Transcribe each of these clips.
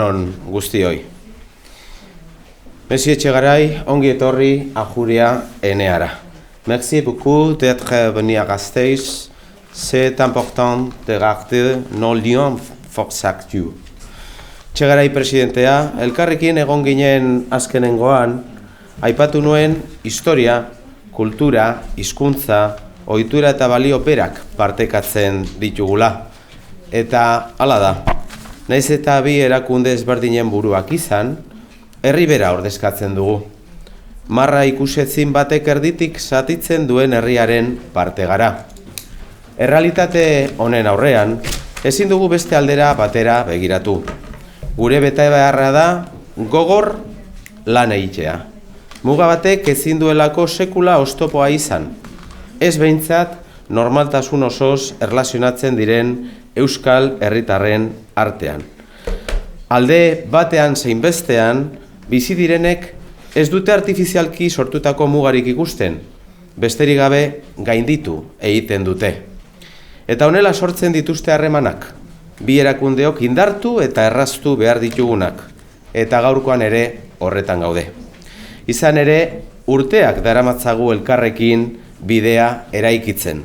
Egunon guztioi. Monsieur Etxegaray, ongi etorri Ajuria Eneara. Merci beaucoup d'être venu à Gasteiz. C'est important de garder nos liens forts actuels. Etxegaray presidentea, elkarrekin egon ginen azkenengoan, aipatu nuen historia, kultura, hizkuntza, ohitura eta balio berak partekatzen ditugula. Eta hala da. Naiz eta bi erakunde ezberdinen buruak izan, herri bera ordezkatzen dugu. Marra ikusezin batek erditik zatitzen duen herriaren parte gara. Errealitate honen aurrean, ezin dugu beste aldera batera begiratu. Gure betebeharra da gogor lan egitea. Muga batek ezin duelako sekula oztopoa izan. Ez behintzat normaltasun osoz erlazionatzen diren euskal herritarren artean. Alde batean zein bestean, bizi direnek ez dute artifizialki sortutako mugarik ikusten, besterik gabe gainditu egiten dute. Eta honela sortzen dituzte harremanak, bi erakundeok indartu eta erraztu behar ditugunak, eta gaurkoan ere horretan gaude. Izan ere, urteak daramatzagu elkarrekin bidea eraikitzen.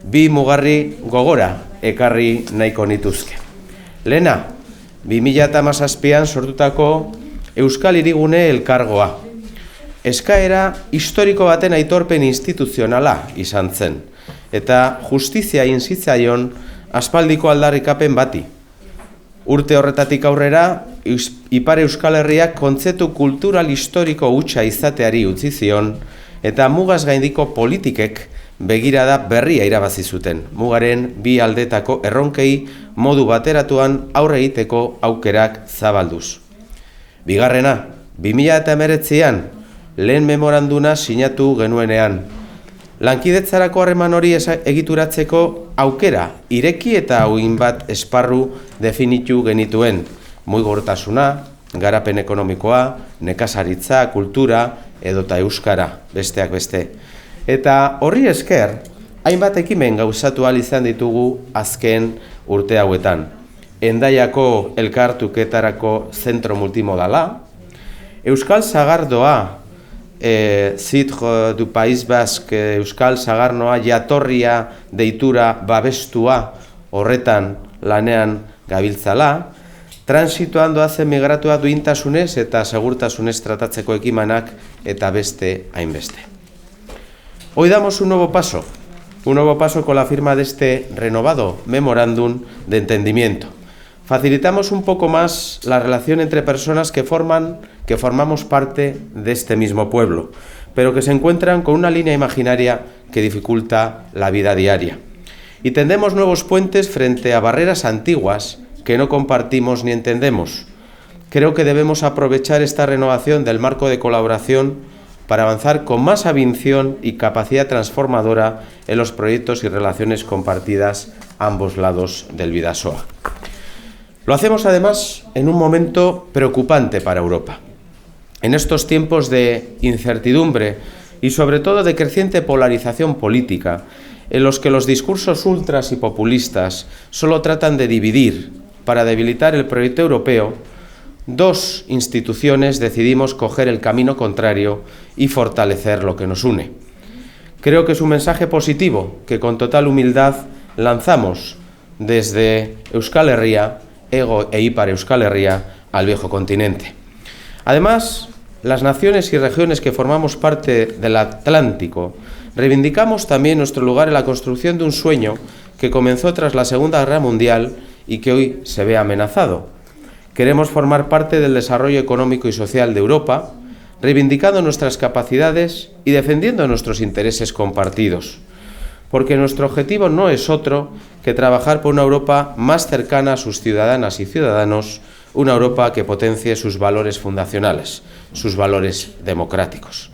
Bi mugarri gogora ekarri nahiko nituzke. Lehena, 2017an sortutako Euskal Hirigune Elkargoa. Eskaera historiko baten aitorpen instituzionala izan zen, eta justizia inzitzaion aspaldiko aldarrikapen bati. Urte horretatik aurrera, Ipar Euskal Herriak kontzeptu kultural historiko hutsa izateari utzi zion, eta mugaz gaindiko politikek begirada berria irabazi zuten, mugaren bi aldetako erronkei modu bateratuan aurre egiteko aukerak zabalduz. Bigarrena, 2019an lehen memoranduna sinatu genuenean. Lankidetzarako harreman hori egituratzeko aukera ireki eta hauin bat esparru definitu genituen. Mugikortasuna, garapen ekonomikoa, nekazaritza, kultura edota euskara, besteak beste. Eta horri esker, hainbat ekimen gauzatu ahal izan ditugu azken urte hauetan. Hendaiako elkartuketarako zentro multimodala, Euskal Sagardoa, Cidre du País Basque, Euskal Sagarnoa jatorria deitura babestua horretan lanean gabiltzala, transitoan doazen migratua duintasunez eta segurtasunez tratatzeko ekimenak eta beste hainbeste. Hoy damos un nuevo paso con la firma de este renovado memorándum de entendimiento. Facilitamos un poco más la relación entre personas que formamos parte de este mismo pueblo, pero que se encuentran con una línea imaginaria que dificulta la vida diaria. Y tendemos nuevos puentes frente a barreras antiguas que no compartimos ni entendemos. Creo que debemos aprovechar esta renovación del marco de colaboración para avanzar con más avinción y capacidad transformadora en los proyectos y relaciones compartidas a ambos lados del Bidasoa. Lo hacemos además en un momento preocupante para Europa. En estos tiempos de incertidumbre y sobre todo de creciente polarización política, en los que los discursos ultras y populistas solo tratan de dividir para debilitar el proyecto europeo, dos instituciones decidimos coger el camino contrario y fortalecer lo que nos une. Creo que es un mensaje positivo que con total humildad lanzamos desde Euskal Herria, Hego e Ipar Euskal Herria, al viejo continente. Además, las naciones y regiones que formamos parte del Atlántico reivindicamos también nuestro lugar en la construcción de un sueño que comenzó tras la Segunda Guerra Mundial y que hoy se ve amenazado. Queremos formar parte del desarrollo económico y social de Europa, reivindicando nuestras capacidades y defendiendo nuestros intereses compartidos, porque nuestro objetivo no es otro que trabajar por una Europa más cercana a sus ciudadanas y ciudadanos, una Europa que potencie sus valores fundacionales, sus valores democráticos.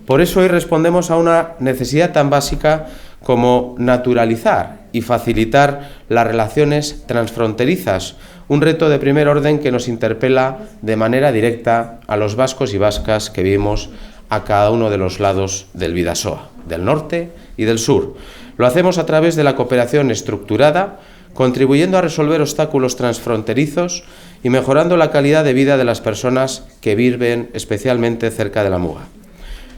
Por eso hoy respondemos a una necesidad tan básica como naturalizar y facilitar las relaciones transfronterizas, un reto de primer orden que nos interpela de manera directa a los vascos y vascas que vivimos a cada uno de los lados del Bidasoa, del norte y del sur. Lo hacemos a través de la cooperación estructurada contribuyendo a resolver obstáculos transfronterizos y mejorando la calidad de vida de las personas que viven especialmente cerca de la muga.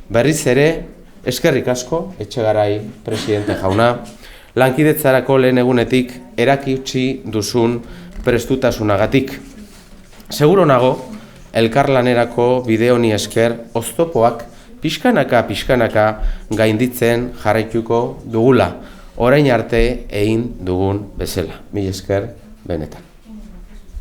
Berriz ere, eskerrik asko, Etxegarai presidente jauna, lankidetzarako lehen egunetik erakutsi duzun prestutasunagatik. Seguro nago, elkarlanerako bide honi esker oztopoak pixkanaka gainditzen jarraituko dugula, orain arte egin dugun bezala. Mila esker benetan.